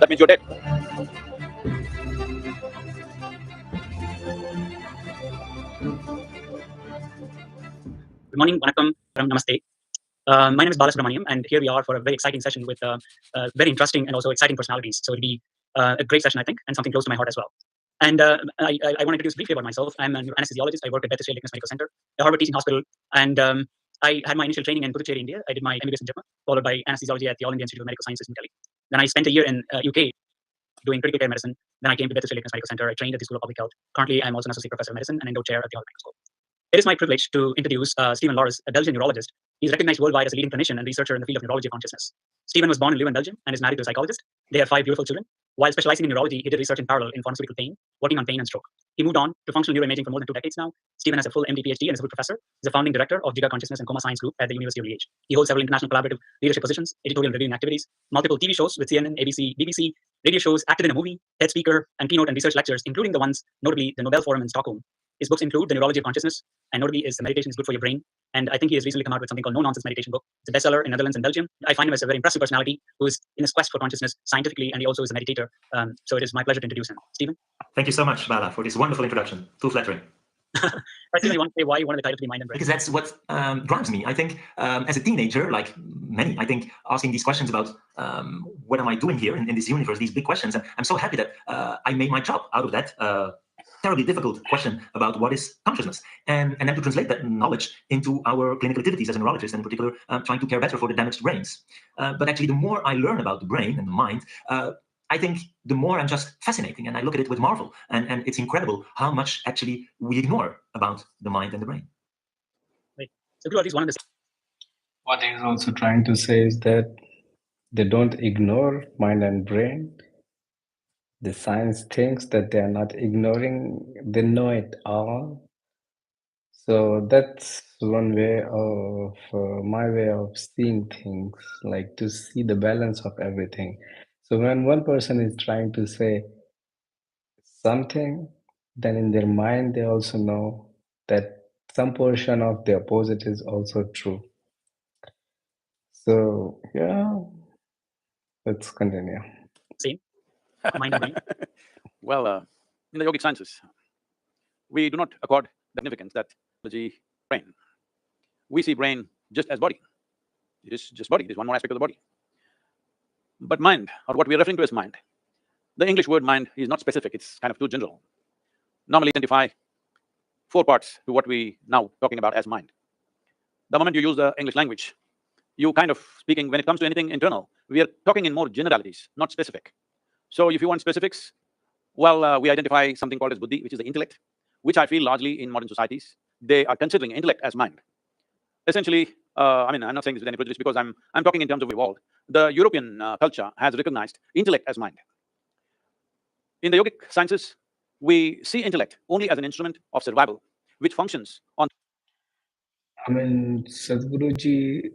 that means you're dead. Good morning, vanakkam, namaste. My name is Balasubramaniam, and here we are for a very exciting session with very interesting and also exciting personalities. So it'll be a great session, I think, and something close to my heart as well. And I want to introduce briefly about myself. I'm an anesthesiologist. I work at Beth Israel Medical Center, the Harvard Teaching Hospital, and I had my initial training in Puducherry, India. I did my MBBS in Jaipur, followed by anesthesiology at the All India Institute of Medical Sciences in Delhi. Then I spent a year in UK doing critical care medicine. Then I came to Beth Israel Medical Center. I trained at the School of Public Health. Currently, I'm also an associate professor of medicine and endo chair at the Harvard Medical School. It is my privilege to introduce Stephen Laureys, a Belgian neurologist. He's recognized worldwide as a leading clinician and researcher in the field of neurology of consciousness. Stephen was born in Leuven, Belgium, and is married to a psychologist. They have 5 beautiful children. While specializing in neurology, he did research in parallel in pharmaceutical pain, working on pain and stroke. He moved on to functional neuroimaging for more than 2 decades now. Stephen has a full MD PhD and is a full professor. He's a founding director of Giga Consciousness and Coma Science Group at the University of Liège. He holds several international collaborative leadership positions, editorial and reviewing activities, multiple TV shows with CNN, ABC, BBC, radio shows, acted in a movie, TED speaker, and keynote and research lectures, including the ones, notably the Nobel Forum in Stockholm. His books include The Neurology of Consciousness, and notably is Meditation is Good for Your Brain. And I think he has recently come out with something called No Nonsense Meditation Book. It's a bestseller in Netherlands and Belgium. I find him as a very impressive personality who is in his quest for consciousness scientifically, and he also is a meditator. So it is my pleasure to introduce him. Stephen? Thank you so much, Bala, for this wonderful introduction. Too flattering. Stephen, you want to say why you wanted the title to be Mind and Brain? Because that's what drives me. I think as a teenager, like many, I think asking these questions about what am I doing here in this universe, these big questions. And I'm so happy that I made my job out of that terribly difficult question about what is consciousness. And then to translate that knowledge into our clinical activities as a neurologist, and in particular, trying to care better for the damaged brains. But actually, the more I learn about the brain and the mind, I think the more I'm just fascinating, and I look at it with marvel. And it's incredible how much actually we ignore about the mind and the brain. Right. So, at least one of the... What he's also trying to say is that they don't ignore mind and brain. The science thinks that they are not ignoring, they know it all. So that's one way of, my way of seeing things, like to see the balance of everything. So when one person is trying to say something, then in their mind, they also know that some portion of the opposite is also true. So, yeah, let's continue. Same. Mind and brain. Well, in the yogic sciences, we do not accord significance that the brain. We see brain just as body. It is just body. It is one more aspect of the body. But mind, or what we are referring to as mind, the English word mind is not specific. It's kind of too general. Normally identify 4 parts to what we now talking about as mind. The moment you use the English language, you kind of speaking, when it comes to anything internal, we are talking in more generalities, not specific. So if you want specifics, well, we identify something called as buddhi, which is the intellect, which I feel largely in modern societies, they are considering intellect as mind. Essentially, I mean, I'm not saying this with any prejudice because I'm talking in terms of evolved. The European culture has recognized intellect as mind. In the yogic sciences, we see intellect only as an instrument of survival, which functions on... I mean, Sadhguruji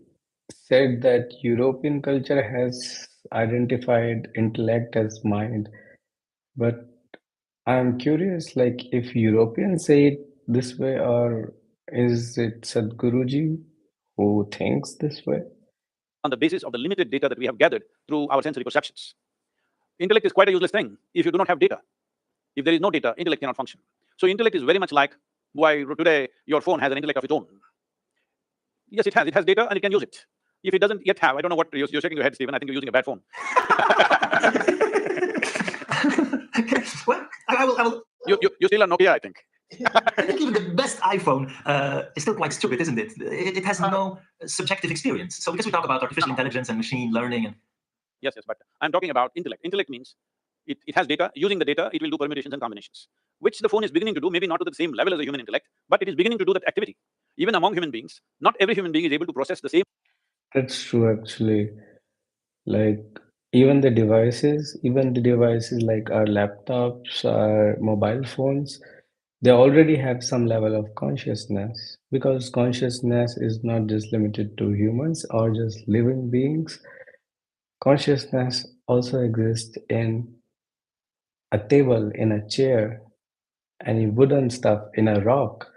said that European culture has identified intellect as mind, but I'm curious, like, if Europeans say it this way, or is it Sadhguruji who thinks this way? On the basis of the limited data that we have gathered through our sensory perceptions. Intellect is quite a useless thing if you do not have data. If there is no data, intellect cannot function. So intellect is very much like why today your phone has an intellect of its own. Yes, it has data and it can use it. If it doesn't yet have, I don't know what you're shaking your head, Stephen. I think you're using a bad phone. Well, I will. You still are Nokia, I think. I think even the best iPhone is still quite stupid, isn't it? It has no subjective experience. So because we talk about artificial intelligence and machine learning and... Yes, but I'm talking about intellect. Intellect means it has data. Using the data, it will do permutations and combinations, which the phone is beginning to do, maybe not to the same level as a human intellect, but it is beginning to do that activity. Even among human beings, not every human being is able to process the same. That's true, actually. Like, even the devices like our laptops, our mobile phones, they already have some level of consciousness, because consciousness is not just limited to humans or just living beings. Consciousness also exists in a table, in a chair, any wooden stuff, in a rock,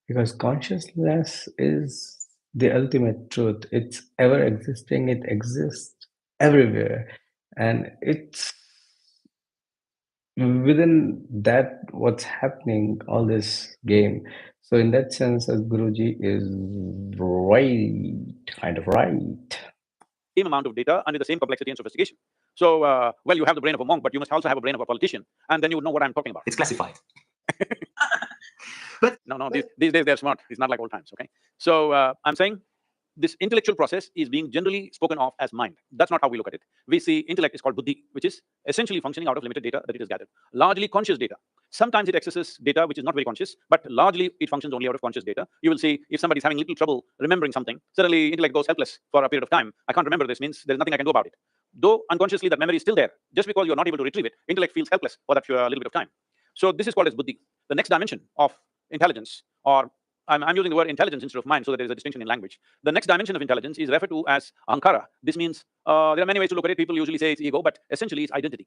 because consciousness is the ultimate truth. It's ever existing, it exists everywhere, and it's within that, what's happening, all this game. So in that sense, as Guruji is right, kind of right. Same amount of data and with the same complexity and sophistication. So, well, you have the brain of a monk, but you must also have a brain of a politician, and then you would know what I'm talking about. It's classified. No, these days they're smart. It's not like old times, okay? So, I'm saying this intellectual process is being generally spoken of as mind. That's not how we look at it. We see intellect is called buddhi, which is essentially functioning out of limited data that it has gathered, largely conscious data. Sometimes it accesses data which is not very conscious, but largely it functions only out of conscious data. You will see if somebody's having little trouble remembering something, suddenly intellect goes helpless for a period of time. I can't remember this, means there's nothing I can do about it. Though unconsciously that memory is still there, just because you're not able to retrieve it, intellect feels helpless for that little bit of time. So this is called as buddhi. The next dimension of intelligence, or I'm using the word intelligence instead of mind so that there is a distinction in language. The next dimension of intelligence is referred to as ahankara. This means, there are many ways to look at it. People usually say it's ego, but essentially it's identity.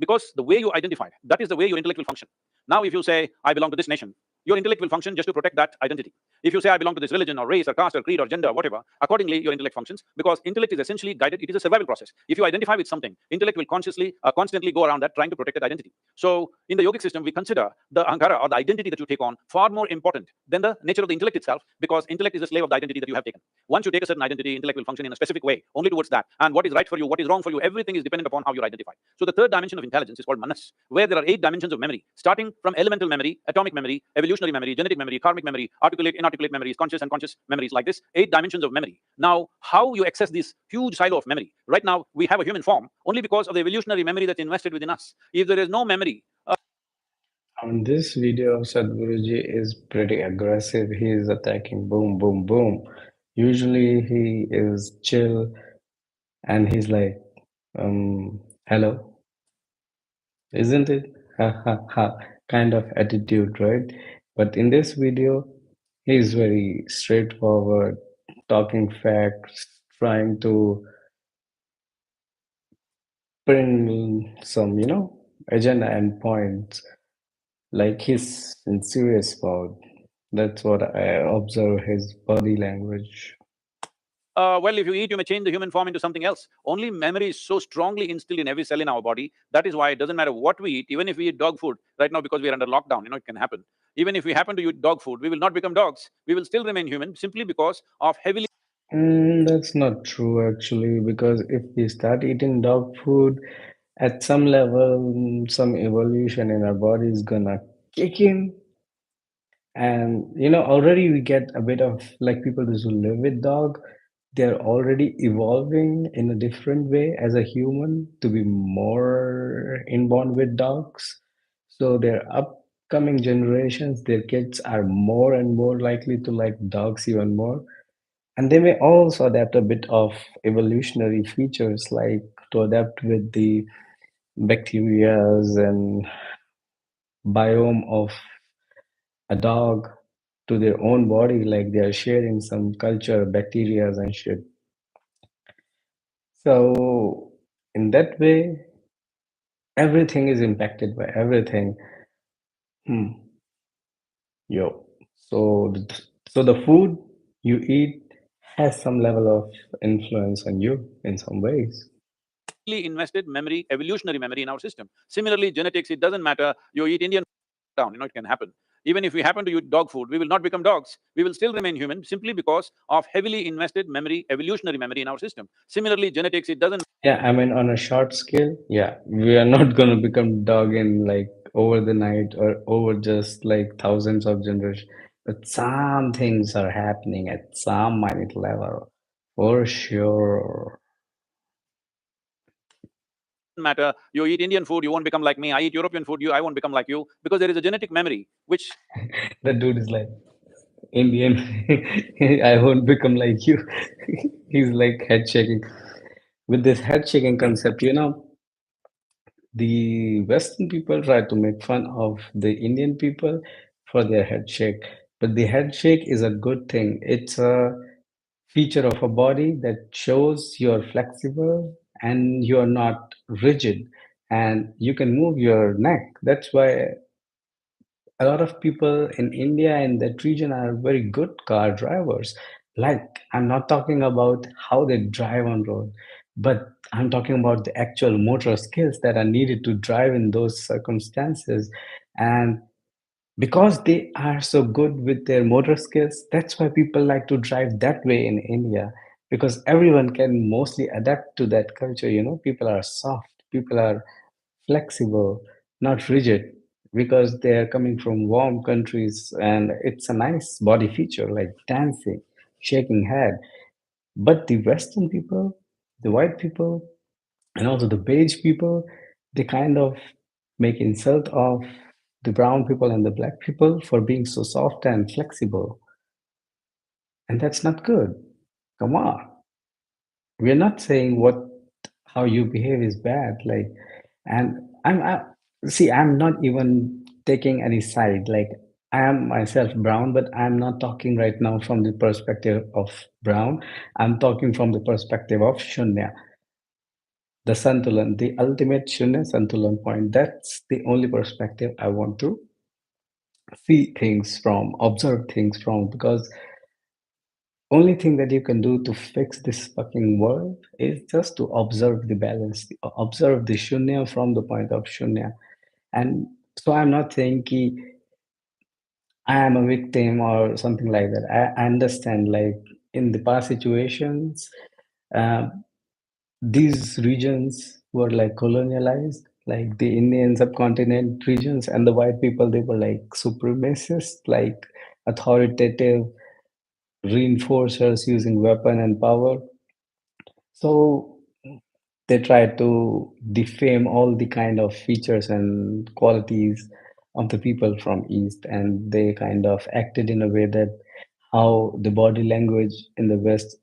Because the way you identify, that is the way your intellect will function. Now, if you say, I belong to this nation, your intellect will function just to protect that identity. If you say, I belong to this religion or race or caste or creed or gender or whatever, accordingly, your intellect functions, because intellect is essentially guided. It is a survival process. If you identify with something, intellect will constantly go around that trying to protect that identity. So in the yogic system, we consider the ahankara or the identity that you take on far more important than the nature of the intellect itself, because intellect is a slave of the identity that you have taken. Once you take a certain identity, intellect will function in a specific way, only towards that. And what is right for you, what is wrong for you, everything is dependent upon how you're identified. So the third dimension of intelligence is called manas, where there are 8 dimensions of memory, starting from elemental memory, atomic memory, evolutionary memory, genetic memory, karmic memory, articulate, inarticulate memories, conscious and unconscious memories, like this, 8 dimensions of memory. Now, how you access this huge silo of memory? Right now, we have a human form only because of the evolutionary memory that's invested within us. If there is no memory, On this video, Sadhguruji is pretty aggressive. He is attacking boom, boom, boom. Usually he is chill and he's like, hello, isn't it? Ha ha ha, kind of attitude, right? But in this video, he's very straightforward, talking facts, trying to bring some, agenda and points. Like he's in serious mode. That's what I observe his body language. well, if you eat, you may change the human form into something else. Only memory is so strongly instilled in every cell in our body. That is why it doesn't matter what we eat, even if we eat dog food right now because we are under lockdown, it can happen. Even if we happen to eat dog food, we will not become dogs. We will still remain human simply because of heavily. That's not true actually, because if we start eating dog food, at some level, some evolution in our body is gonna kick in. And already we get a bit of like people who live with dog, they're already evolving in a different way as a human to be more inborn with dogs. So their upcoming generations, their kids are more and more likely to like dogs even more. And they may also adapt a bit of evolutionary features like to adapt with the bacterias and biome of a dog to their own body, like they are sharing some culture, bacteria and shit. So in that way, everything is impacted by everything. Yo. So the food you eat has some level of influence on you in some ways. Invested memory, evolutionary memory in our system. Similarly, genetics, it doesn't matter. You eat Indian down, it can happen. Even if we happen to eat dog food, we will not become dogs. We will still remain human simply because of heavily invested memory, evolutionary memory in our system. Similarly, genetics, it doesn't. Yeah, I mean, on a short scale, yeah, we are not going to become dog in like over the night or over just like thousands of generations. But some things are happening at some minute level, for sure. Matter. You eat Indian food, you won't become like me. I eat European food, I won't become like you, because there is a genetic memory which The dude is like, Indian, I won't become like you. He's like head shaking. With this head shaking concept, the Western people try to make fun of the Indian people for their head shake. But the head shake is a good thing. It's a feature of a body that shows you're flexible and you're not rigid and you can move your neck. That's why a lot of people in India and that region are very good car drivers. Like, I'm not talking about how they drive on road. But I'm talking about the actual motor skills that are needed to drive in those circumstances. And because they are so good with their motor skills, that's why people like to drive that way in India, because everyone can mostly adapt to that culture. People are soft, people are flexible, not rigid, because they are coming from warm countries, and it's a nice body feature like dancing, shaking head. But the Western people, the white people, and also the beige people, they kind of make insult of the brown people and the black people for being so soft and flexible. And that's not good. Come on. We're not saying what how you behave is bad. Like, and I'm not even taking any side. Like, I am myself brown, but I'm not talking right now from the perspective of brown. I'm talking from the perspective of Shunya, the Santulan, the ultimate Shunya Santulan point. That's the only perspective I want to see things from, observe things from, because only thing that you can do to fix this fucking world is just to observe the balance, observe the Shunya from the point of Shunya. And so I'm not saying ki I am a victim or something like that. I understand, like, in the past situations, uh, these regions were like colonialized, like the Indian subcontinent regions, and the white people, they were like supremacists, like authoritative reinforcers using weapon and power. So they try to defame all the kind of features and qualities of the people from East, and they kind of acted in a way that how the body language in the West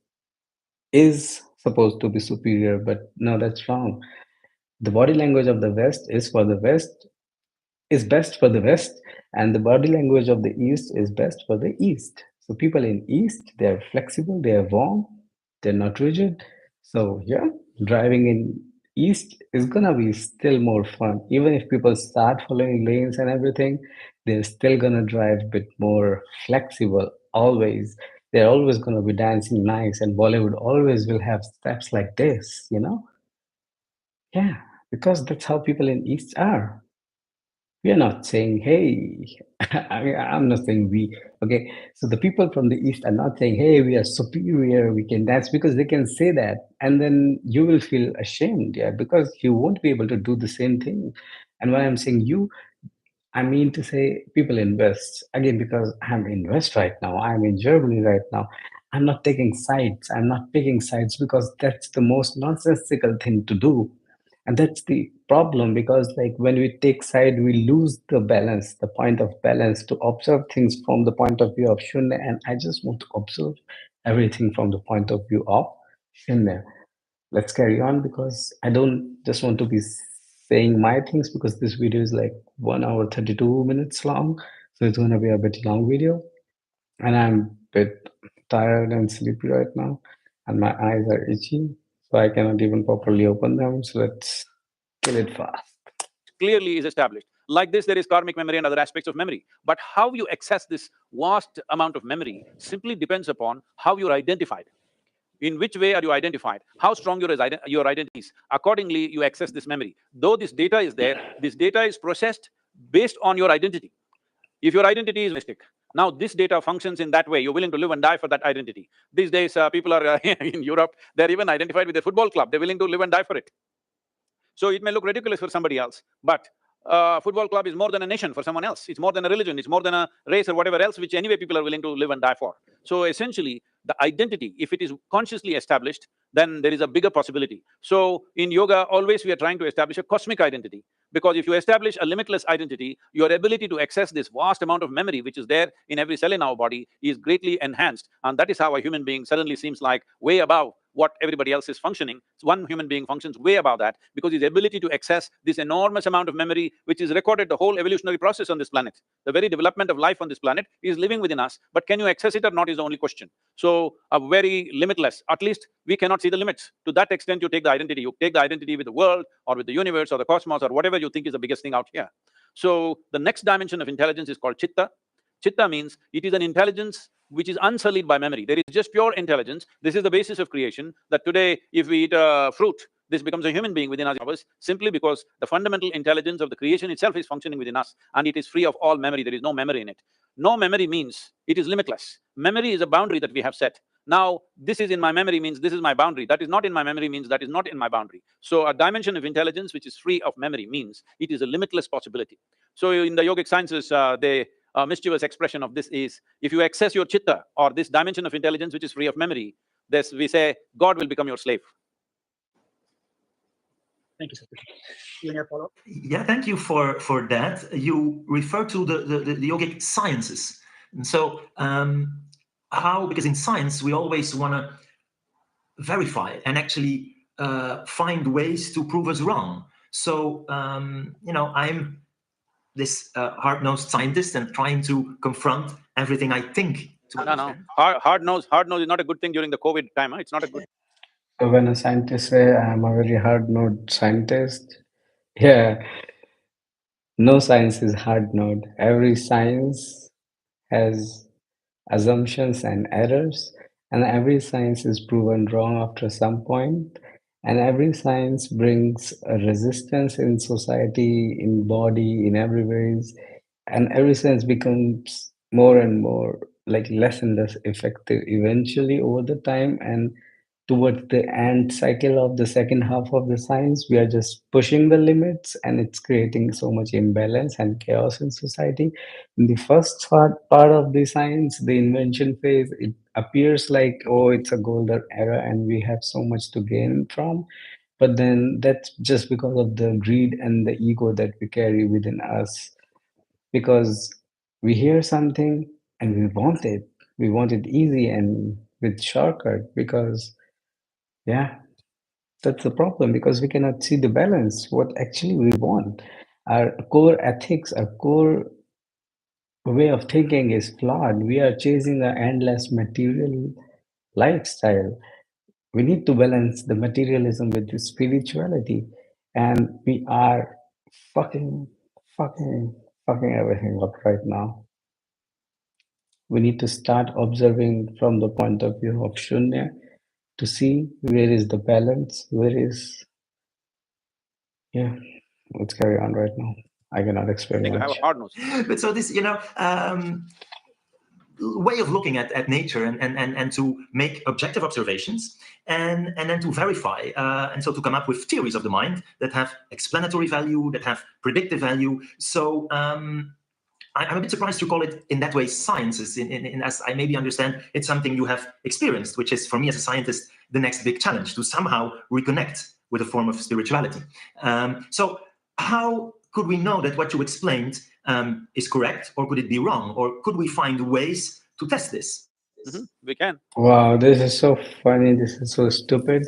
is supposed to be superior, but no, that's wrong. The body language of the West is for the West, is best for the West, and the body language of the East is best for the East. So people in East, they're flexible, they're warm, they're not rigid. So yeah, driving in East is gonna be still more fun. Even if people start following lanes and everything, they're still gonna drive a bit more flexible. Always, they're always gonna be dancing nice, and Bollywood always will have steps like this. Yeah, because that's how people in East are. We are not saying, hey, I'm not saying we, okay. So the people from the East are not saying, hey, we are superior, we can dance, because they can say that. And then you will feel ashamed, yeah, because you won't be able to do the same thing. And when I'm saying you, I mean to say people in West, again, because I'm in West right now, I'm in Germany right now. I'm not taking sides. I'm not picking sides because that's the most nonsensical thing to do. And that's the problem, because like when we take side, we lose the balance, the point of balance, to observe things from the point of view of Shunya. And I just want to observe everything from the point of view of Shunya. Let's carry on, because I don't just want to be saying my things, because this video is like 1 hour 32 minutes long, so it's going to be a bit long video, and I'm a bit tired and sleepy right now, and my eyes are itchy, so I cannot even properly open them. So let's kill it fast. Clearly is established. Like this, there is karmic memory and other aspects of memory. But how you access this vast amount of memory simply depends upon how you're identified. In which way are you identified? How strong your identity is. Accordingly, you access this memory. Though this data is there, this data is processed based on your identity. If your identity is mystic, now this data functions in that way. You're willing to live and die for that identity. These days, people are in Europe, they're even identified with their football club. They're willing to live and die for it. So it may look ridiculous for somebody else, but football club is more than a nation for someone else. It's more than a religion, it's more than a race or whatever else, which anyway people are willing to live and die for. So essentially, the identity, if it is consciously established, then there is a bigger possibility. So in yoga, always we are trying to establish a cosmic identity, because if you establish a limitless identity, your ability to access this vast amount of memory which is there in every cell in our body is greatly enhanced. And that is how a human being suddenly seems like way above what everybody else is functioning. So one human being functions way above that, because his ability to access this enormous amount of memory, which is recorded the whole evolutionary process on this planet. The very development of life on this planet is living within us, but can you access it or not is the only question. So a very limitless, at least we cannot see the limits. To that extent, you take the identity. You take the identity with the world or with the universe or the cosmos or whatever you think is the biggest thing out here. So the next dimension of intelligence is called chitta. Chitta means it is an intelligence which is unsullied by memory. There is just pure intelligence. This is the basis of creation, that today if we eat a fruit, this becomes a human being within us, simply because the fundamental intelligence of the creation itself is functioning within us, and it is free of all memory. There is no memory in it. No memory means it is limitless. Memory is a boundary that we have set. Now, this is in my memory means this is my boundary, that is not in my memory means that is not in my boundary. So a dimension of intelligence which is free of memory means it is a limitless possibility. So in the yogic sciences, mischievous expression of this is, if you access your chitta, or this dimension of intelligence which is free of memory, this we say, God will become your slave. Thank you, Sadhguru. You and your follow-up? Yeah, thank you for that. You refer to the yogic sciences. And so how, because in science, we always want to verify and actually find ways to prove us wrong. So, I'm this hard-nosed scientist and trying to confront everything I think. No. Hard-nosed is not a good thing during the COVID time, huh? It's not a good… So when a scientist say I'm a very hard-node scientist, yeah, no science is hard-node. Every science has assumptions and errors, and every science is proven wrong after some point, and every science brings a resistance in society, in body, in every ways, and every science becomes more and more like less and less effective eventually over the time. And towards the end cycle of the second half of the science, we are just pushing the limits, and it's creating so much imbalance and chaos in society. In the first part of the science, the invention phase, it appears like, oh, it's a golden era and we have so much to gain from. But then that's just because of the greed and the ego that we carry within us. Because we hear something and we want it. We want it easy and with shortcut, because yeah, that's the problem, because we cannot see the balance, what actually we want. Our core ethics, our core way of thinking is flawed. We are chasing an endless material lifestyle. We need to balance the materialism with the spirituality, and we are fucking, fucking, fucking everything up right now. We need to start observing from the point of view of Shunya to see where is the balance, where is, yeah, let's carry on right now. I cannot explain I have a much. hard nose. But so this, way of looking at nature and to make objective observations and then to verify and so to come up with theories of the mind that have explanatory value, that have predictive value. So I'm a bit surprised to call it in that way sciences, in as I maybe understand it's something you have experienced, which is for me as a scientist the next big challenge, to somehow reconnect with a form of spirituality. So how could we know that what you explained is correct, or could it be wrong, or could we find ways to test this? We can. Wow, this is so funny. This is so stupid,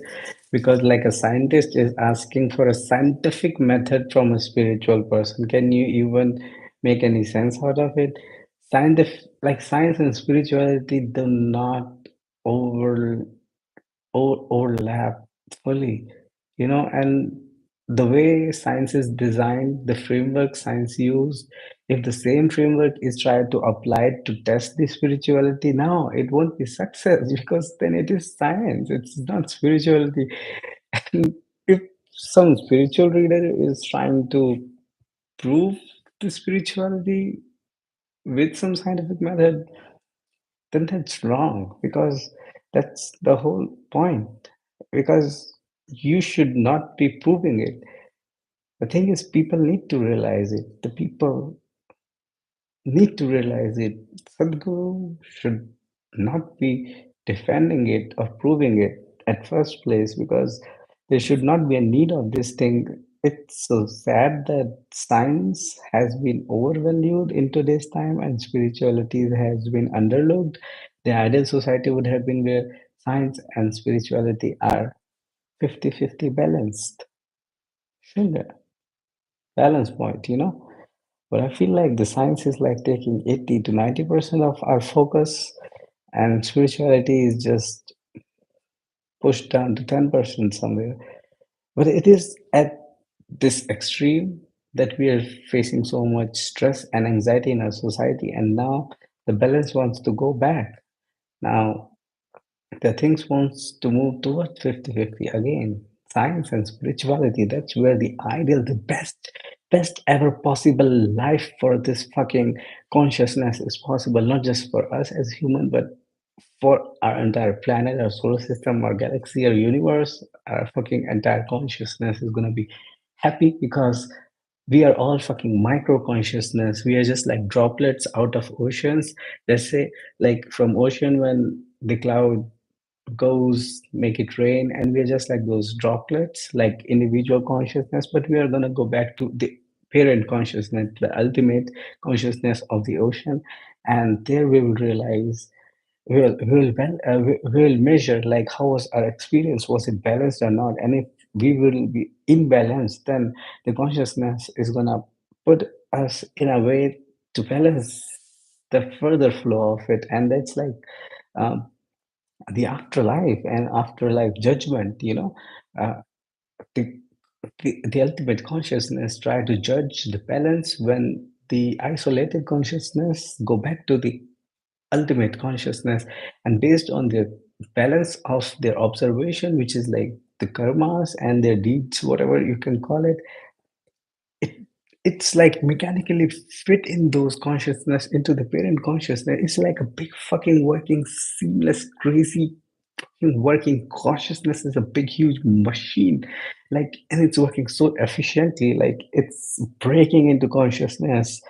because like a scientist is asking for a scientific method from a spiritual person. Can you even make any sense out of it? Science and spirituality do not overlap fully, and the way science is designed, the framework science used, if the same framework is tried to apply to test the spirituality, now it won't be success, because then it is science, it's not spirituality. And if some spiritual reader is trying to prove the spirituality with some scientific method, then that's wrong, because that's the whole point. Because you should not be proving it. The thing is, people need to realize it. The people need to realize it. Sadhguru should not be defending it or proving it at first place, because there should not be a need of this thing. It's so sad that science has been overvalued in today's time and spirituality has been underlooked. The ideal society would have been where science and spirituality are 50-50 balanced. Sure, balance point. But I feel like the science is like taking 80 to 90% of our focus, and spirituality is just pushed down to 10% somewhere. But it is at this extreme that we are facing so much stress and anxiety in our society, and now the balance wants to go back. Now, the things wants to move towards 50-50 again. Science and spirituality, that's where the ideal, the best ever possible life for this fucking consciousness is possible, not just for us as human, but for our entire planet, our solar system, our galaxy, our universe, our fucking entire consciousness is gonna be happy because we are all fucking micro consciousness. We are just like droplets out of oceans. Let's say, like from ocean, when the cloud goes make it rain, and we're just like those droplets, like individual consciousness, but we are going to go back to the parent consciousness, the ultimate consciousness of the ocean, and there we will realize we'll measure like how was our experience, was it balanced or not, and if we will be imbalanced, then the consciousness is going to put us in a way to balance the further flow of it, and that's like um, the afterlife and afterlife judgment, uh, the, the ultimate consciousness try to judge the balance when the isolated consciousness go back to the ultimate consciousness, and based on the balance of their observation, which is like the karmas and their deeds, whatever you can call it, it it's like mechanically fit in those consciousness into the parent consciousness. It's like a big fucking working seamless crazy working consciousness is a big huge machine, like, and it's working so efficiently, like it's breaking into consciousness,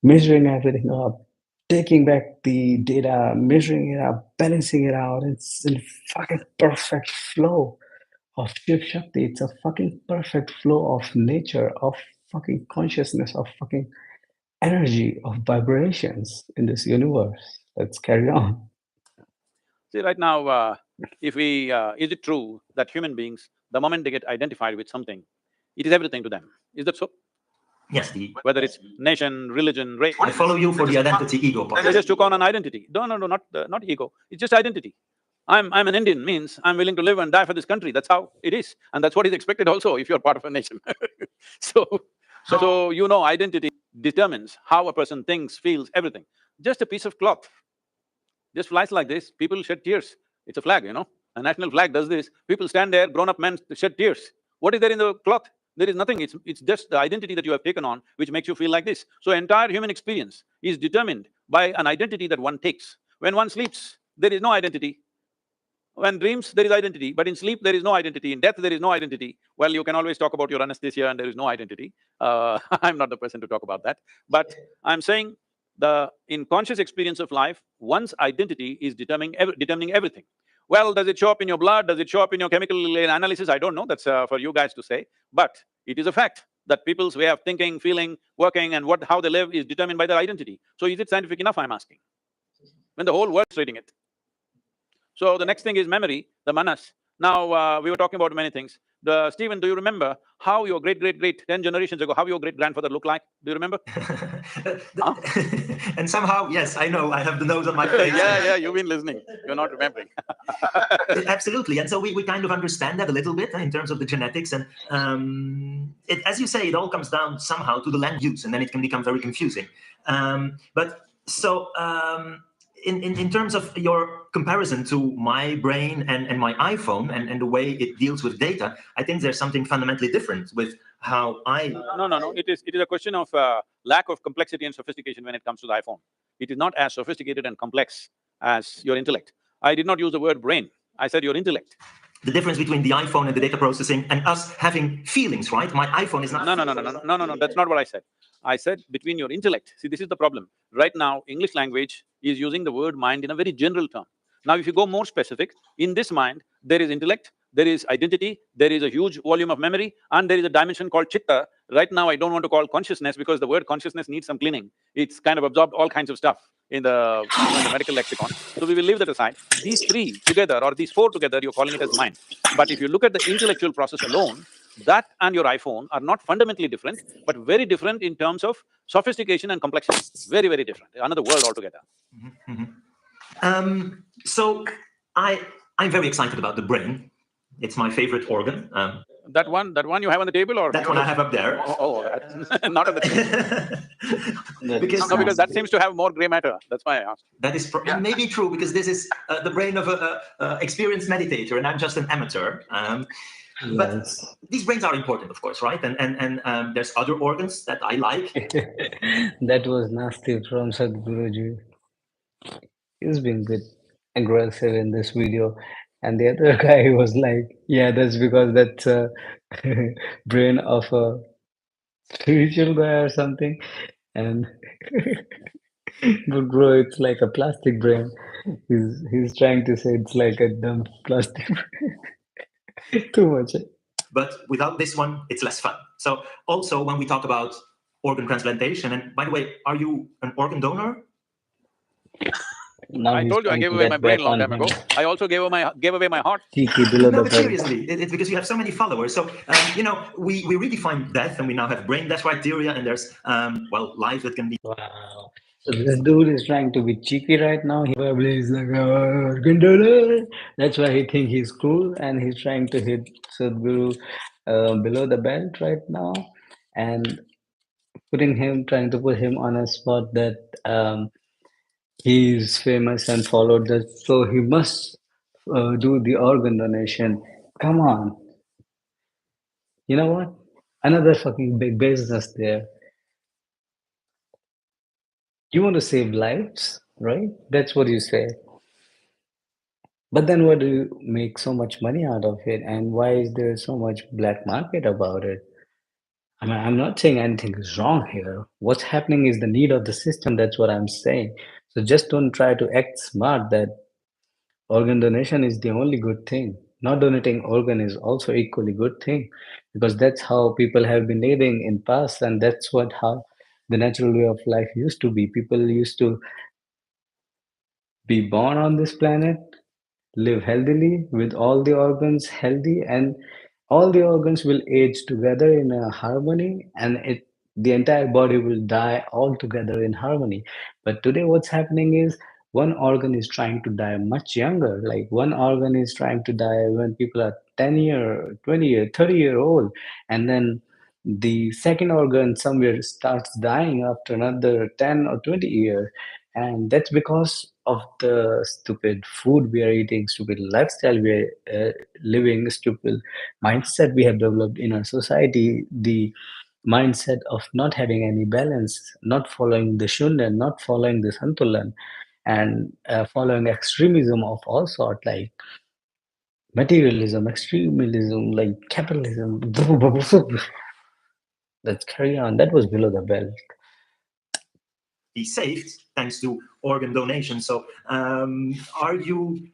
measuring everything up, taking back the data, measuring it up, balancing it out. It's in fucking perfect flow of Shiv Shakti. It's a fucking perfect flow of nature, of fucking consciousness, of fucking energy, of vibrations in this universe. Let's carry on. See, right now, is it true that human beings, the moment they get identified with something, it is everything to them? Is that so? Yes, Whether it's nation, religion, race… I follow you for the identity ego part. They just took on an identity. No, not ego. It's just identity. I'm an Indian means I'm willing to live and die for this country. That's how it is, and that's what is expected also if you're part of a nation. So identity determines how a person thinks, feels, everything. Just a piece of cloth just flies like this, people shed tears. It's a flag, a national flag does this. People stand there, grown-up men shed tears. What is there in the cloth? There is nothing. It's just the identity that you have taken on which makes you feel like this. So entire human experience is determined by an identity that one takes. When one sleeps, there is no identity. When dreams, there is identity, but in sleep, there is no identity. In death, there is no identity. Well, you can always talk about your anesthesia and there is no identity. I'm not the person to talk about that. But I'm saying in conscious experience of life, one's identity is determining everything. Well, does it show up in your blood? Does it show up in your chemical analysis? I don't know, that's for you guys to say. But it is a fact that people's way of thinking, feeling, working and how they live is determined by their identity. So is it scientific enough, I'm asking, when the whole world's reading it? So the next thing is memory, the manas. Now, we were talking about many things. Stephen, do you remember how your great 10 generations ago, how your great-grandfather looked like? Do you remember? Huh? And somehow, yes, I know, I have the nose on my face. Yeah, you've been listening, you're not remembering. Absolutely, and so we kind of understand that a little bit in terms of the genetics, and as you say, it all comes down somehow to the land use, and then it can become very confusing. In terms of your comparison to my brain and my iPhone and the way it deals with data, I think there's something fundamentally different with how I… No. It is a question of lack of complexity and sophistication when it comes to the iPhone. It is not as sophisticated and complex as your intellect. I did not use the word brain, I said your intellect. The difference between the iPhone and the data processing and us having feelings, right? My iPhone is not… No, that's not what I said. I said between your intellect. See, this is the problem. Right now, English language is using the word mind in a very general term. Now, if you go more specific, in this mind, there is intellect, there is identity, there is a huge volume of memory, and there is a dimension called chitta. Right now, I don't want to call consciousness because the word consciousness needs some cleaning. It's kind of absorbed all kinds of stuff in the medical lexicon. So we will leave that aside. These three together or these four together, you're calling it as mind. But if you look at the intellectual process alone, that and your iPhone are not fundamentally different, but very different in terms of sophistication and complexity. Very, very different. Another world altogether. So I'm very excited about the brain. It's my favorite organ. That one you have on the table, or That one I have up there. that's not on the table. Because No, because that seems to have more gray matter. That's why I asked. that is maybe true, because this is the brain of a experienced meditator, and I'm just an amateur. But these brains are important, of course, right? And there's other organs that I like. That was nasty from Sadhguruji. He's been a bit aggressive in this video. And the other guy was like, yeah, that's because that's a brain of a spiritual guy or something. And but bro, it's like a plastic brain. He's trying to say it's like a dumb plastic brain. Too much. But without this one, it's less fun. So also when we talk about organ transplantation, and by the way, are you an organ donor? Now I told you I gave away my brain long time ago. I also gave away my heart. No, but seriously, it's because you have so many followers. So you know, we redefine death, and we now have brain death criteria, and there's well, life that can be. Wow. So this dude is trying to be cheeky right now. He probably is like, organ donor. That's why he think he's cool, and he's trying to hit Sadhguru below the belt right now, and trying to put him on a spot that he's famous and followed that, so he must do the organ donation. Come on. You know what? Another fucking big business there. You want to save lives, right? That's what you say. But then what do you make so much money out of it? And why is there so much black market about it? I mean, I'm not saying anything is wrong here. What's happening is the need of the system. That's what I'm saying. So just don't try to act smart that organ donation is the only good thing. Not donating organ is also equally good thing, because that's how people have been living in past, and that's what how the natural way of life used to be. People used to be born on this planet, live healthily with all the organs healthy, and all the organs will age together in a harmony, and the entire body will die all together in harmony. But today what's happening is one organ is trying to die much younger. Like one organ is trying to die when people are 10 year, 20 year, 30-year old, and then the second organ somewhere starts dying after another 10 or 20 years. And that's because of the stupid food we are eating, stupid lifestyle we are living, stupid mindset we have developed in our society, the mindset of not having any balance, not following the shunya, not following the santulan, and following extremism of all sort, like materialism, extremism, like capitalism. Let's carry on. That was below the belt. Be saved thanks to organ donation. So are you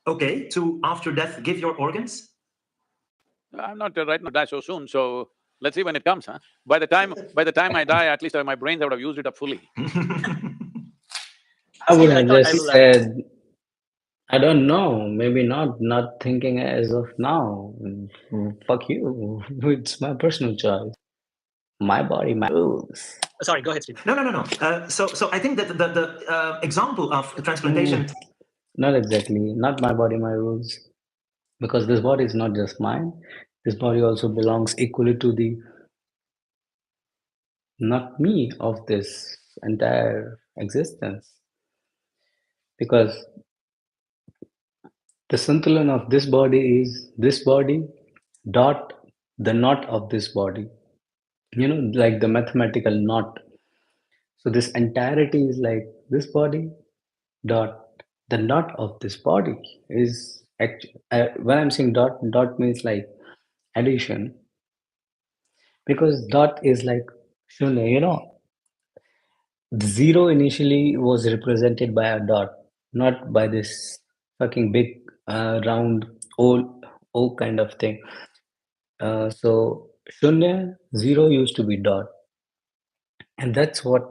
okay to, after death, give your organs? I'm not right now die so soon, so let's see when it comes, huh? By the time I die, at least my brains I would have used it up fully. I would have thought just said, I don't know, maybe not thinking as of now. Fuck you. It's my personal choice. My body, my rules. Sorry, go ahead, Steve. No. So I think that the example of transplantation. Not exactly. Not my body, my rules. Because this body is not just mine. This body also belongs equally to the not me of this entire existence. Because the santulan of this body is this body dot the knot of this body. You know, like the mathematical knot. So this entirety is like this body dot the knot of this body is when I'm saying dot means like addition, because dot is like shunya, you know, the zero initially was represented by a dot, not by this fucking big round o kind of thing. So shunya, zero used to be dot, and that's what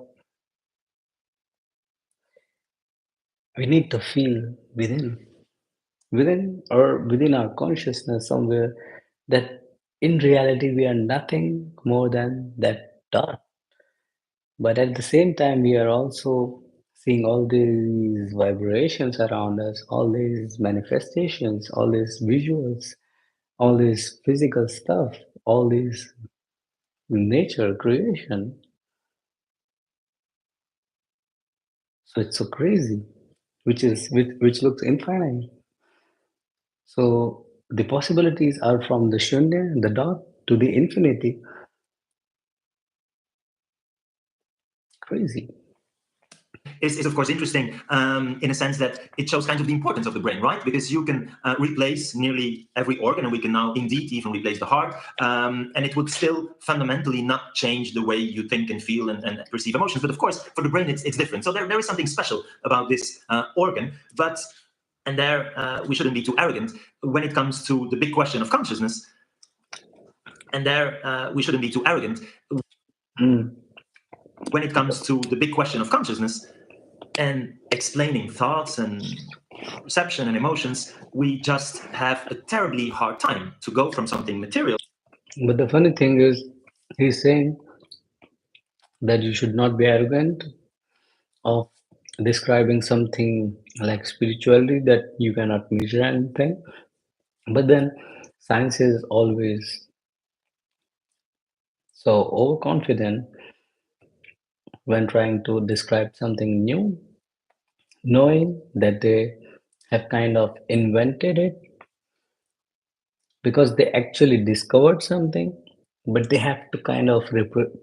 we need to feel within or within our consciousness somewhere, that in reality we are nothing more than that dot. But at the same time, we are also seeing all these vibrations around us, all these manifestations, all these visuals, all this physical stuff, all this nature, creation. So it's so crazy, which looks infinite. So the possibilities are from the shunya, the dot, to the infinity. Crazy. Is of course interesting in a sense that it shows kind of the importance of the brain, right? Because you can replace nearly every organ, and we can now indeed even replace the heart, and it would still fundamentally not change the way you think and feel and perceive emotions. But of course, for the brain, it's different. So there is something special about this organ. But and there we shouldn't be too arrogant when it comes to the big question of consciousness. And there we shouldn't be too arrogant when it comes to the big question of consciousness and explaining thoughts and perception and emotions. We just have a terribly hard time to go from something material. But the funny thing is, he's saying that you should not be arrogant of describing something like spirituality that you cannot measure anything. But then science is always so overconfident when trying to describe something new, knowing that they have kind of invented it because they actually discovered something, but they have to kind of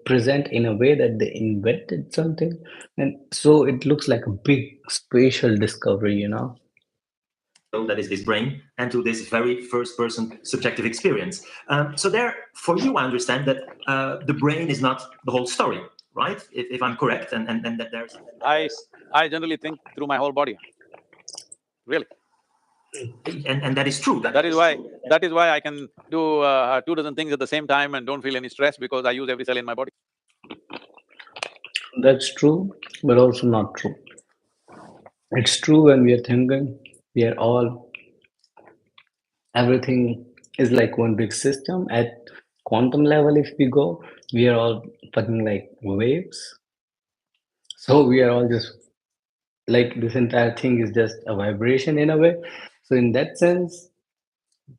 present in a way that they invented something. And so it looks like a big spatial discovery, you know? That is this brain, and to this very first person subjective experience. So there, for you, I understand that the brain is not the whole story, right? If I'm correct, and that there's… I generally think through my whole body, really. And that is true. That is why I can do 2 dozen things at the same time and don't feel any stress, because I use every cell in my body. That's true, but also not true. It's true when we are thinking, we are all, everything is like one big system. At quantum level, if we go, we are all fucking like waves. So we are all just like this entire thing is just a vibration in a way. So in that sense,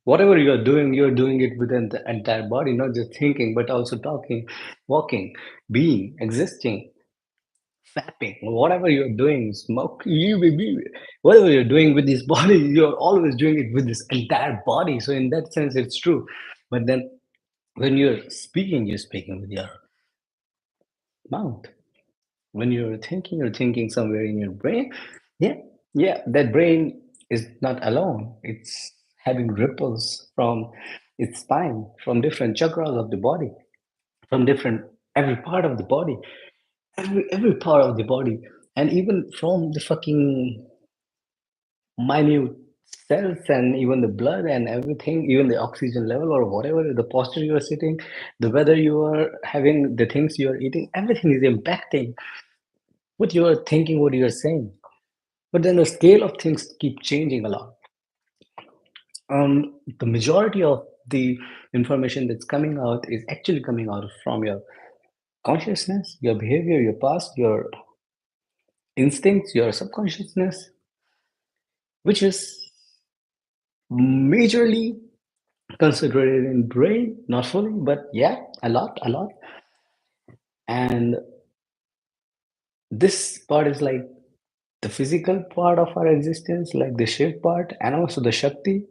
whatever you're doing it within the entire body, not just thinking, but also talking, walking, being, existing, fapping, whatever you're doing, smoke, whatever you're doing with this body, you're always doing it with this entire body. So in that sense, it's true. But then when you're speaking with your mouth. When you're thinking somewhere in your brain. Yeah, that brain is not alone. It's having ripples from its spine, from different chakras of the body, from different every part of the body, every part of the body, and even from the fucking minute cells and even the blood and everything, even the oxygen level or whatever, the posture you are sitting, the weather you are having, the things you are eating, everything is impacting what you are thinking, what you are saying. But then the scale of things keep changing a lot. The majority of the information that's coming out is actually coming out from your consciousness, your behavior, your past, your instincts, your subconsciousness, which is majorly concentrated in brain, not fully, but yeah, a lot. And this part is like the physical part of our existence, like the Shiv part, and also the Shakti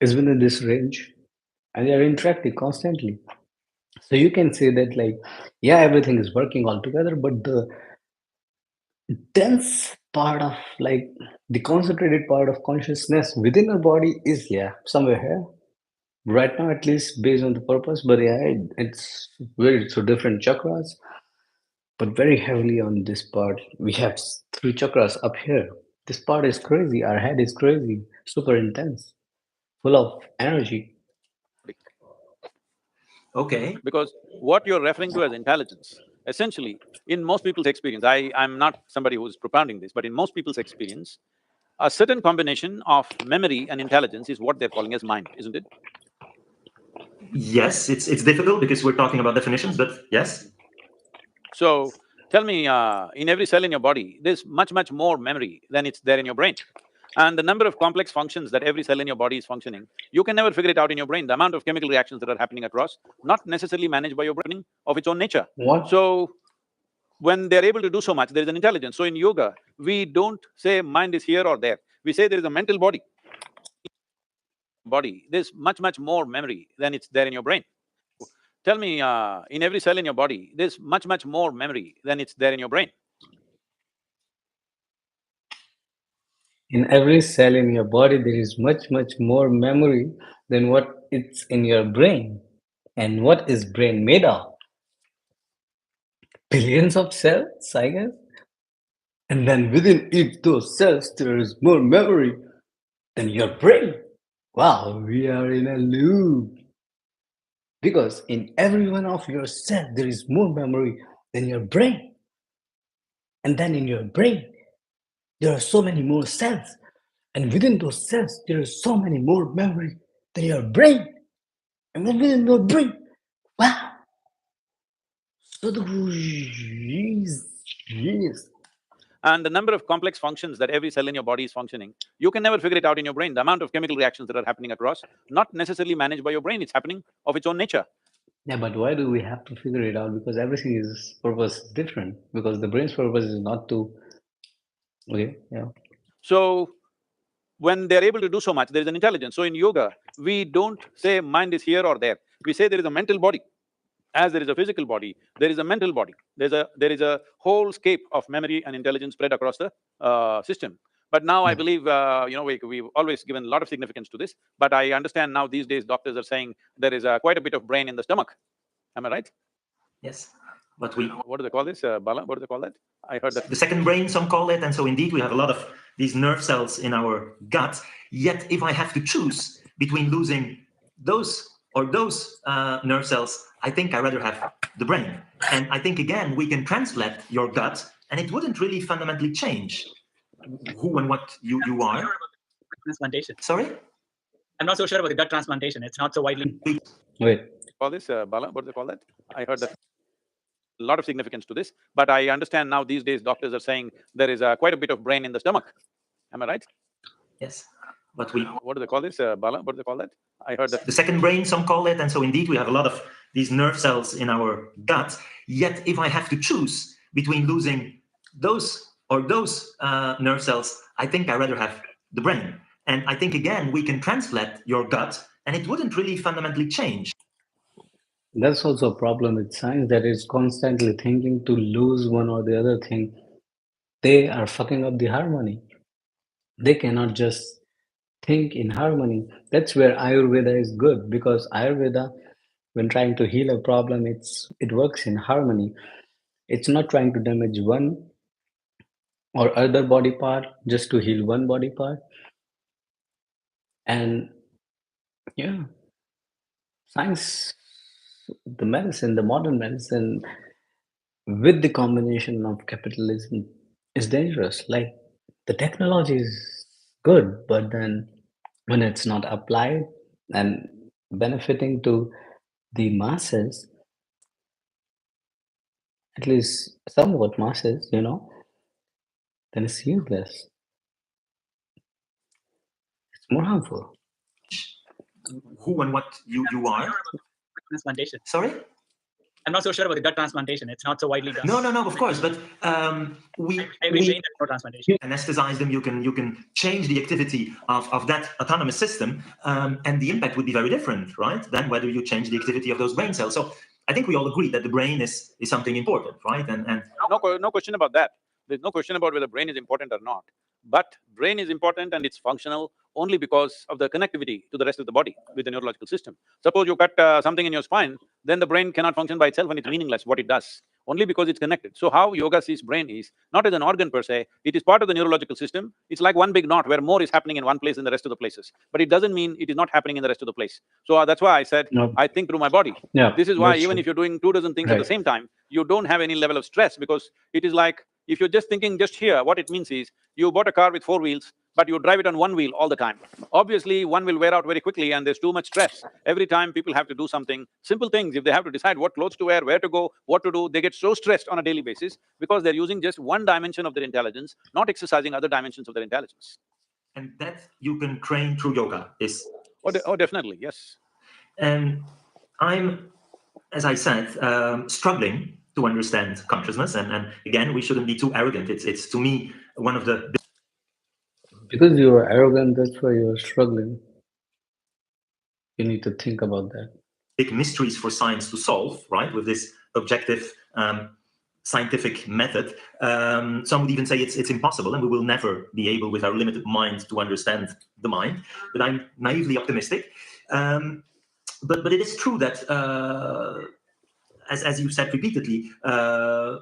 is within this range, and they are interacting constantly. So you can say that, like, yeah, everything is working all together, but the dense part of, like, the concentrated part of consciousness within our body is, yeah, somewhere here. Right now, at least based on the purpose, but yeah, it's very so different chakras, but very heavily on this part. We have three chakras up here. This part is crazy. Our head is crazy, super intense, full of energy. Okay. Because what you're referring to as intelligence, essentially, in most people's experience, I'm not somebody who's propounding this, but in most people's experience, a certain combination of memory and intelligence is what they're calling as mind, isn't it? Yes, it's difficult because we're talking about definitions, but yes. So, tell me, in every cell in your body, there's much more memory than it's there in your brain. And the number of complex functions that every cell in your body is functioning, you can never figure it out in your brain, the amount of chemical reactions that are happening across, not necessarily managed by your brain of its own nature. What? So, when they're able to do so much, there is an intelligence. So in yoga, we don't say mind is here or there, we say there is a mental body. There's much more memory than it's there in your brain. Tell me, in every cell in your body, there's much more memory than it's there in your brain. In every cell in your body, there is much more memory than what it's in your brain. And what is brain made of? Billions of cells, I guess. And then within each those cells, there is more memory than your brain. Wow, we are in a loop. Because in every one of your cells, there is more memory than your brain. And then in your brain, there are so many more cells. And within those cells, there is so many more memory than your brain. And then within your brain, wow. Sadhguru is genius. And the number of complex functions that every cell in your body is functioning, you can never figure it out in your brain, the amount of chemical reactions that are happening across, not necessarily managed by your brain, it's happening of its own nature. Yeah, but why do we have to figure it out? Because everything is purpose is different. Because the brain's purpose is not to… Okay, yeah. So, when they're able to do so much, there is an intelligence. So in yoga, we don't say mind is here or there, we say there is a mental body. As there is a physical body, there is a mental body. There is a whole scape of memory and intelligence spread across the system. But now I believe, we've always given a lot of significance to this, but I understand now these days doctors are saying there is quite a bit of brain in the stomach. Am I right? Yes. But we… What do they call this, Bala? What do they call that? I heard that… The second brain, some call it, and so indeed we have a lot of these nerve cells in our gut. Yet if I have to choose between losing those or those nerve cells, I think I'd rather have the brain. And I think, again, we can transplant your gut, and it wouldn't really fundamentally change who and what you are. Transplantation. Sorry? I'm not so sure about the gut transplantation. It's not so widely… Wait. Call this, Bala? What do they call that? I heard that… a lot of significance to this, but I understand now these days doctors are saying there is quite a bit of brain in the stomach. Am I right? Yes. But we… What do they call this, Bala? What do they call that? I heard that… The second brain, some call it, and so indeed we have a lot of these nerve cells in our gut. Yet if I have to choose between losing those or those nerve cells, I think I'd rather have the brain. And I think, again, we can transplant your gut, and it wouldn't really fundamentally change. That's also a problem with science, that is constantly thinking to lose one or the other thing. They are fucking up the harmony. They cannot just think in harmony. That's where Ayurveda is good, because Ayurveda, when trying to heal a problem, it works in harmony. It's not trying to damage one or other body part just to heal one body part. And yeah, science, the medicine, the modern medicine, with the combination of capitalism, is dangerous. Like, the technology is good, but then when it's not applied and benefiting to the masses, at least somewhat masses, then it's useless. It's more harmful. Who and what you are. Transplantation. Sorry? I'm not so sure about the gut transplantation. It's not so widely done. No, of course, but we no transplantation. anesthetize them. You can change the activity of that autonomous system, and the impact would be very different, right, than whether you change the activity of those brain cells. So I think we all agree that the brain is something important, right? And no question about that. There's no question about whether brain is important or not. But brain is important and it's functional only because of the connectivity to the rest of the body with the neurological system. Suppose you cut something in your spine, then the brain cannot function by itself and it's meaningless what it does, only because it's connected. So how yoga sees brain is not as an organ per se, it is part of the neurological system. It's like one big knot where more is happening in one place than the rest of the places. But it doesn't mean it is not happening in the rest of the place. So that's why I said, No. I think through my body. Yeah, This is why that's even true. if you're doing 2 dozen things at the Right. same time, you don't have any level of stress, because it is like, if you're just thinking just here, what it means is, you bought a car with 4 wheels, but you drive it on 1 wheel all the time. Obviously, one will wear out very quickly and there's too much stress. Every time people have to do something, simple things, if they have to decide what clothes to wear, where to go, what to do, they get so stressed on a daily basis because they're using just one dimension of their intelligence, not exercising other dimensions of their intelligence. And that you can train through yoga is... Oh, definitely, yes. And I'm, as I said, struggling to understand consciousness. And again, we shouldn't be too arrogant. It's to me one of the... Because you are arrogant, that's why you're struggling. You need to think about that. Big mysteries for science to solve, right? With this objective scientific method. Some would even say it's impossible, and we will never be able, with our limited mind, to understand the mind. But I'm naively optimistic. But it is true that, as you said repeatedly,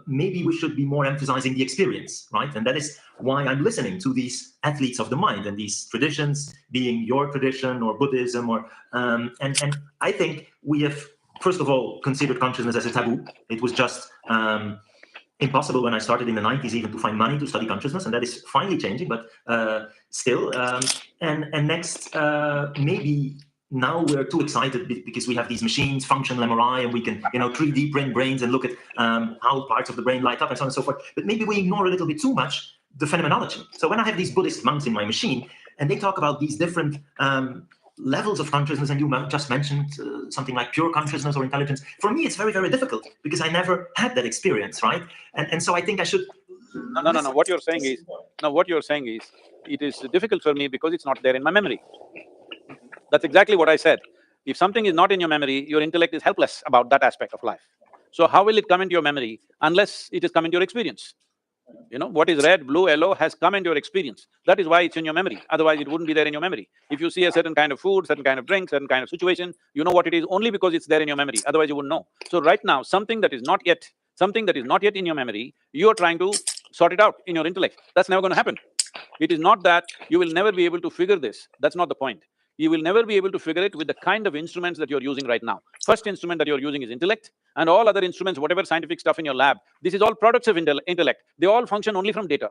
maybe we should be more emphasizing the experience, right? And that is why I'm listening to these athletes of the mind and these traditions, being your tradition or Buddhism, or and I think we have, first of all, considered consciousness as a taboo. It was just impossible when I started in the 90s even to find money to study consciousness, and that is finally changing, but still. And next, maybe now we're too excited because we have these machines, functional MRI, and we can 3D print brains and look at how parts of the brain light up and so on and so forth. But maybe we ignore a little bit too much the phenomenology. So when I have these Buddhist monks in my machine and they talk about these different levels of consciousness, and you just mentioned something like pure consciousness or intelligence, for me it's very, very difficult because I never had that experience, right? And so I think I should... No. What you're saying is, it is difficult for me because it's not there in my memory. That's exactly what I said. If something is not in your memory, your intellect is helpless about that aspect of life. So how will it come into your memory unless it is come into your experience? What is red, blue, yellow has come into your experience. That is why it's in your memory. Otherwise, it wouldn't be there in your memory. If you see a certain kind of food, certain kind of drink, certain kind of situation, you know what it is only because it's there in your memory. Otherwise, you wouldn't know. So right now, something that is not yet in your memory, you are trying to sort it out in your intellect. That's never going to happen. It is not that you will never be able to figure this. That's not the point. You will never be able to figure it with the kind of instruments that you're using right now. First instrument that you're using is intellect, and all other instruments, whatever scientific stuff in your lab, this is all products of intellect. They all function only from data.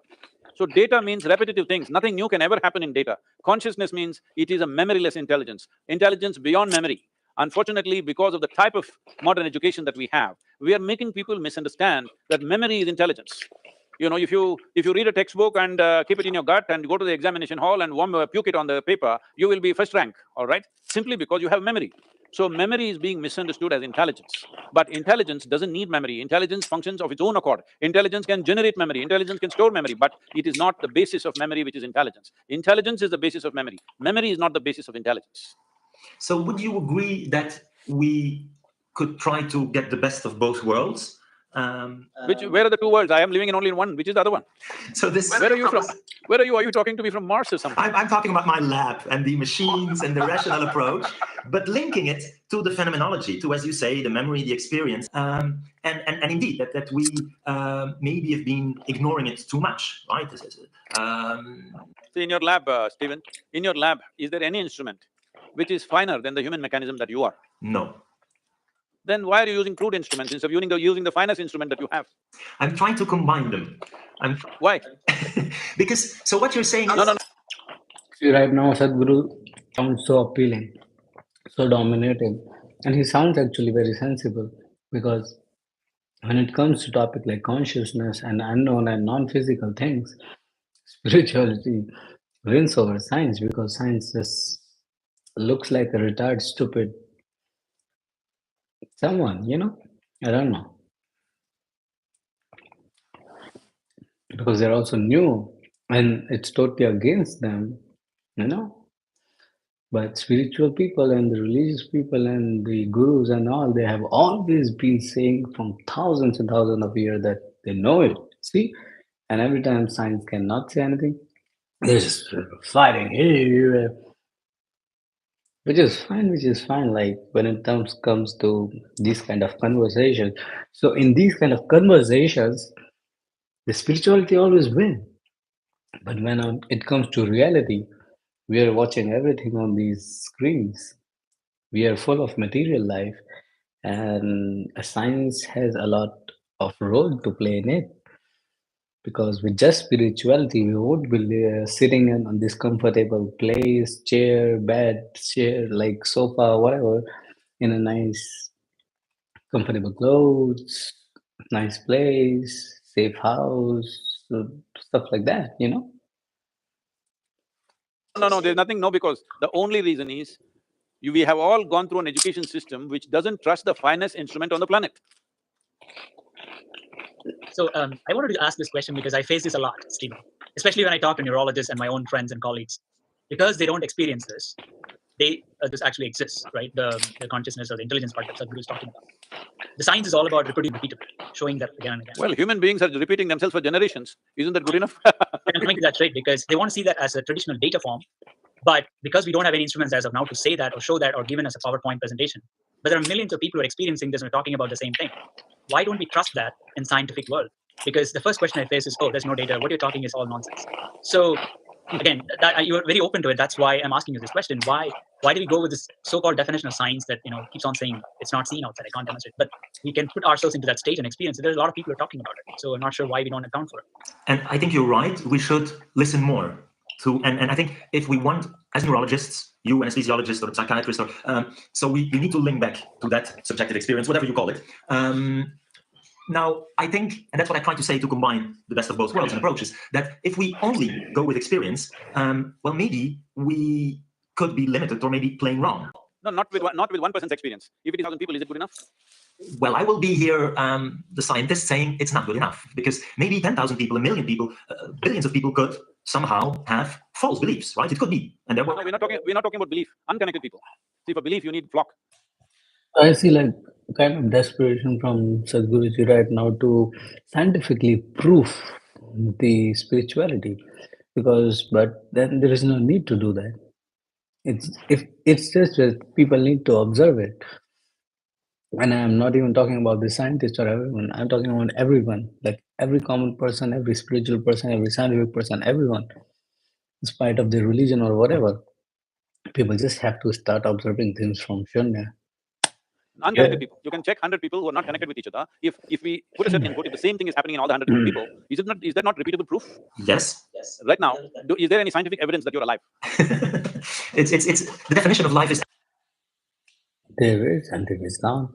So data means repetitive things. Nothing new can ever happen in data. Consciousness means it is a memoryless intelligence, intelligence beyond memory. Unfortunately, because of the type of modern education that we have, we are making people misunderstand that memory is intelligence. If you read a textbook and keep it in your gut and go to the examination hall and puke it on the paper, you will be first rank, all right? Simply because you have memory. So memory is being misunderstood as intelligence. But intelligence doesn't need memory. Intelligence functions of its own accord. Intelligence can generate memory, intelligence can store memory, but it is not the basis of memory, which is intelligence. Intelligence is the basis of memory. Memory is not the basis of intelligence. So would you agree that we could try to get the best of both worlds? Where are the two worlds? I am living in only one. Which is the other one? So this... Where are you from? Where are you? Are you talking to me from Mars or something? I'm talking about my lab and the machines and the rational approach, but linking it to the phenomenology, to, as you say, the memory, the experience, and indeed that we maybe have been ignoring it too much, right? See, in your lab, Stephen, in your lab, is there any instrument which is finer than the human mechanism that you are? No. Then why are you using crude instruments instead of using the finest instrument that you have? I'm trying to combine them. Why? Because, so what you're saying is... No. See, right now Sadhguru sounds so appealing, so dominating, and he sounds actually very sensible, because when it comes to topic like consciousness and unknown and non-physical things, spirituality wins over science, because science just looks like a retired, stupid someone, I don't know. Because they're also new and it's totally against them, But spiritual people and the religious people and the gurus and all, they have always been saying from thousands and thousands of years that they know it. See? And every time science cannot say anything, they're just fighting. Which is fine. Like when it comes to these kind of conversations. So in these kind of conversations, the spirituality always wins. But when it comes to reality, we are watching everything on these screens. We are full of material life, and science has a lot of role to play in it. Because with just spirituality, we would be sitting on this comfortable place, chair, bed, chair, like sofa, whatever, in a nice, comfortable clothes, nice place, safe house, stuff like that, No, there's nothing, no, because the only reason is we have all gone through an education system which doesn't trust the finest instrument on the planet. So I wanted to ask this question because I face this a lot, Stephen, especially when I talk to neurologists and my own friends and colleagues, because they don't experience this. This actually exists, right? The consciousness or the intelligence part that Sadhguru is talking about. The science is all about repeating repeatedly, showing that again and again. Well, human beings are repeating themselves for generations. Isn't that good enough? I'm coming to that straight because they want to see that as a traditional data form, but because we don't have any instruments as of now to say that or show that or given us a PowerPoint presentation, but there are millions of people who are experiencing this and are talking about the same thing. Why don't we trust that in scientific world? Because the first question I face is, oh, there's no data. What you're talking is all nonsense. So again, you're very open to it. That's why I'm asking you this question. Why do we go with this so-called definition of science that keeps on saying it's not seen outside, I can't demonstrate, but we can put ourselves into that state and experience it. There's a lot of people who are talking about it. So I'm not sure why we don't account for it. And I think you're right. We should listen more to, and I think if we want, as neurologists, you anesthesiologists or psychiatrists, or so we need to link back to that subjective experience, whatever you call it. Now, I think, and that's what I try to say to combine the best of both worlds and approaches, that if we only go with experience, well, maybe we could be limited or maybe playing wrong. No, not with one person's experience. If it is 1,000 people, is it good enough? Well, I will be here, the scientist, saying it's not good enough, because maybe 10,000 people, 1 million people, billions of people could somehow have false beliefs, right? It could be. And No, we're not talking about belief. Unconnected people. See, for belief, you need flock. I see like kind of desperation from Sadhguruji right now to scientifically prove the spirituality, but then there is no need to do that. It's just that people need to observe it. And I'm not even talking about the scientist or everyone. I'm talking about everyone, like every common person, every spiritual person, every scientific person, everyone, in spite of their religion or whatever. People just have to start observing things from Shunya. Unconnected people. You can check 100 people who are not connected with each other. If we put a certain input, if the same thing is happening in all the 100 people, is that not repeatable proof? Yes. Right now, is there any scientific evidence that you're alive? It's the definition of life is. There is and there is not,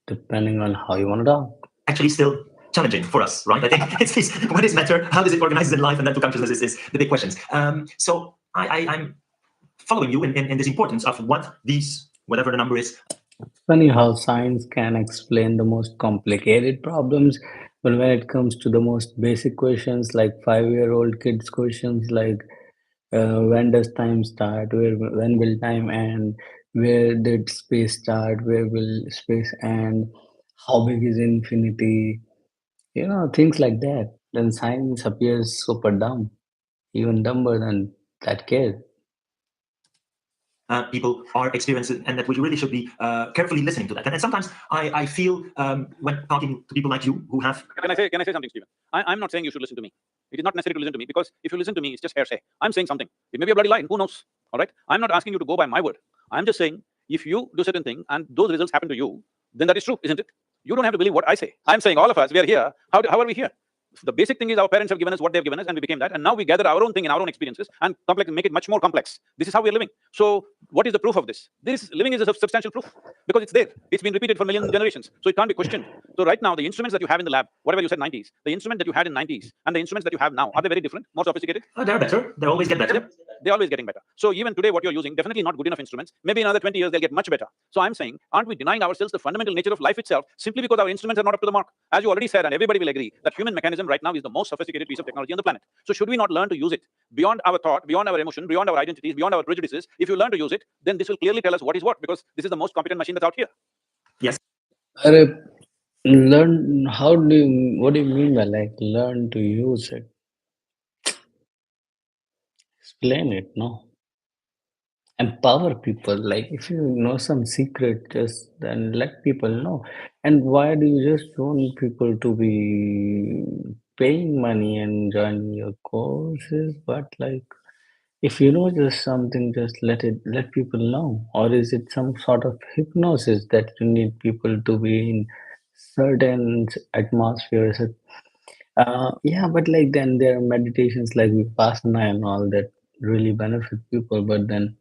depending on how you want to talk. Actually, still challenging for us, right? I think it's what is matter, how does it organize in life, and mental consciousness is the big questions. So I'm following you in this importance of what these, whatever the number is. Funny how science can explain the most complicated problems, but when it comes to the most basic questions, like 5-year-old kids' questions, like when does time start, when will time end, where did space start, where will space end, how big is infinity, things like that, then science appears super dumb, even dumber than that kid. People are experiencing, and that we really should be carefully listening to that. And sometimes I feel when talking to people like you who have. Can I say something, Stephen? I'm not saying you should listen to me. It is not necessary to listen to me, because if you listen to me, it's just hearsay. I'm saying something. It may be a bloody lie. Who knows? All right. I'm not asking you to go by my word. I'm just saying if you do certain thing and those results happen to you, then that is true, isn't it? You don't have to believe what I say. I'm saying all of us, we are here. How are we here? The basic thing is our parents have given us what they've given us, and we became that, and now we gather our own thing in our own experiences and make it much more complex. This is how we're living. So what is the proof of this? Living is a substantial proof, because it's there. It's been repeated for millions of generations, so it can't be questioned. So right now, the instruments that you have in the lab, whatever you said 90s, the instrument that you had in 90s and the instruments that you have now, are they very different, more sophisticated? They're better. They always get better. Yep. They're always getting better. So even today, what you're using, definitely not good enough instruments. Maybe in another 20 years, they'll get much better. So I'm saying, aren't we denying ourselves the fundamental nature of life itself simply because our instruments are not up to the mark? As you already said, and everybody will agree, that human mechanism right now is the most sophisticated piece of technology on the planet. So should we not learn to use it beyond our thought, beyond our emotion, beyond our identities, beyond our prejudices? If you learn to use it, then this will clearly tell us what is what, because this is the most competent machine that's out here. Yes. Learn, what do you mean by like learn to use it? Explain it, no? Empower people. Like if you know some secret, just then let people know. And why do you just want people to be paying money and joining your courses? But like if you know just something, just let people know. Or is it some sort of hypnosis that you need people to be in certain atmospheres? Yeah, but like then there are meditations like Vipassana and all that really benefit people, but then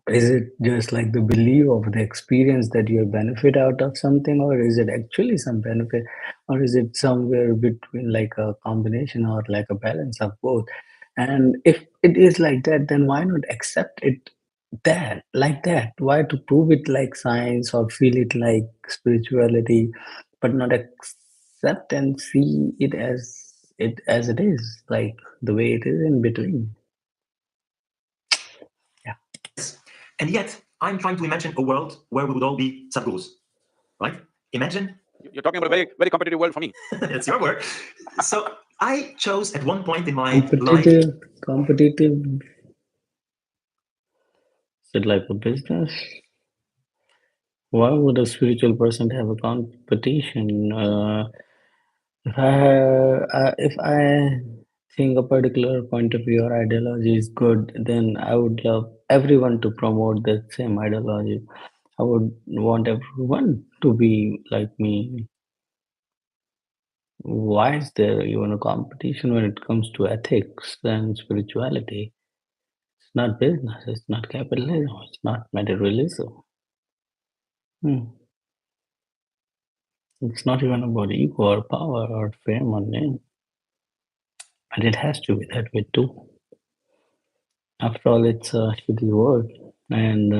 is it just like the belief of the experience that you benefit out of something, or is it actually some benefit, or is it somewhere between like a combination or like a balance of both? And if it is like that, then why not accept it that like that? Why to prove it like science or feel it like spirituality, but not accept and see it as it is, like the way it is in between. Yeah. And yet, I'm trying to imagine a world where we would all be Sadhgurus, right? Imagine. You're talking about a very, very competitive world for me. It's your word. So I chose at one point in my life. Competitive. Is it like a business? Why would a spiritual person have a competition? If I think a particular point of view or ideology is good, then I would love everyone to promote that same ideology. I would want everyone to be like me. Why is there even a competition when it comes to ethics and spirituality? It's not business, it's not capitalism, it's not materialism. It's not even about ego or power or fame or name. And it has to be that way too. After all, it's a shitty world, and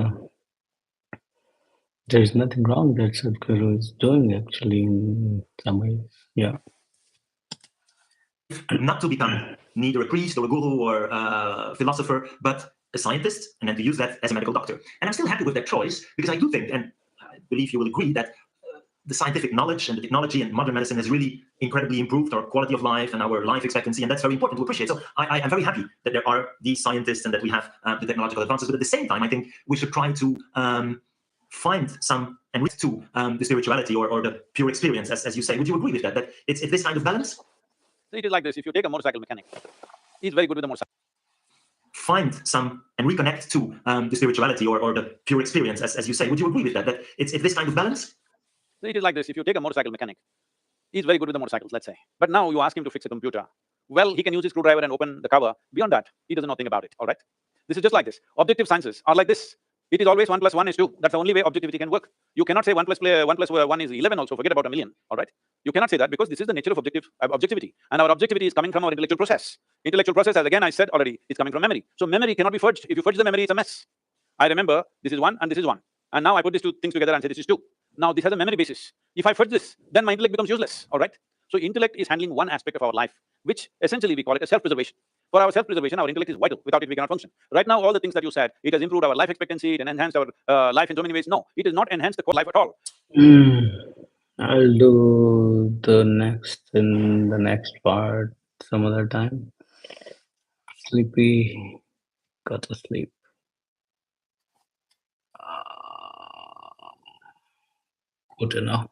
there's nothing wrong that Sadhguru is doing actually in some ways. Yeah. Not to become neither a priest or a guru or a philosopher, but a scientist, and then to use that as a medical doctor. And I'm still happy with that choice because I do think, and I believe you will agree, that the scientific knowledge and the technology and modern medicine has really incredibly improved our quality of life and our life expectancy, and that's very important to appreciate. So I'm very happy that there are these scientists and that we have the technological advances, but at the same time, I think we should try to find some and reach to the spirituality or the pure experience, as you say. Would you agree with that? That it's this kind of balance? So it is like this: if you take a motorcycle mechanic, he's very good with the motorcycle. Find some and reconnect to the spirituality or the pure experience, as you say. Would you agree with that? That it's this kind of balance? So it is like this: if you take a motorcycle mechanic, he's very good with the motorcycles, let's say. But now you ask him to fix a computer. Well, he can use his screwdriver and open the cover. Beyond that, he doesn't know anything about it, all right? This is just like this. Objective sciences are like this. It is always 1 + 1 = 2. That's the only way objectivity can work. You cannot say 1 + 1 is 11 also, forget about a million, all right? You cannot say that because this is the nature of objectivity. And our objectivity is coming from our intellectual process. Intellectual process, as again I said already, is coming from memory. So memory cannot be fudged. If you fudge the memory, it's a mess. I remember this is 1 and this is 1. And now I put these two things together and say this is 2. Now this has a memory basis. If I fudge this, then my intellect becomes useless, all right? So intellect is handling one aspect of our life, which essentially we call it a self-preservation. For our self-preservation, our intellect is vital. Without it, we cannot function. Right now, all the things that you said, it has improved our life expectancy, it enhanced our life in so many ways. No, it has not enhanced the core life at all. I'll do the next part some other time. Sleepy, got to sleep. Good enough.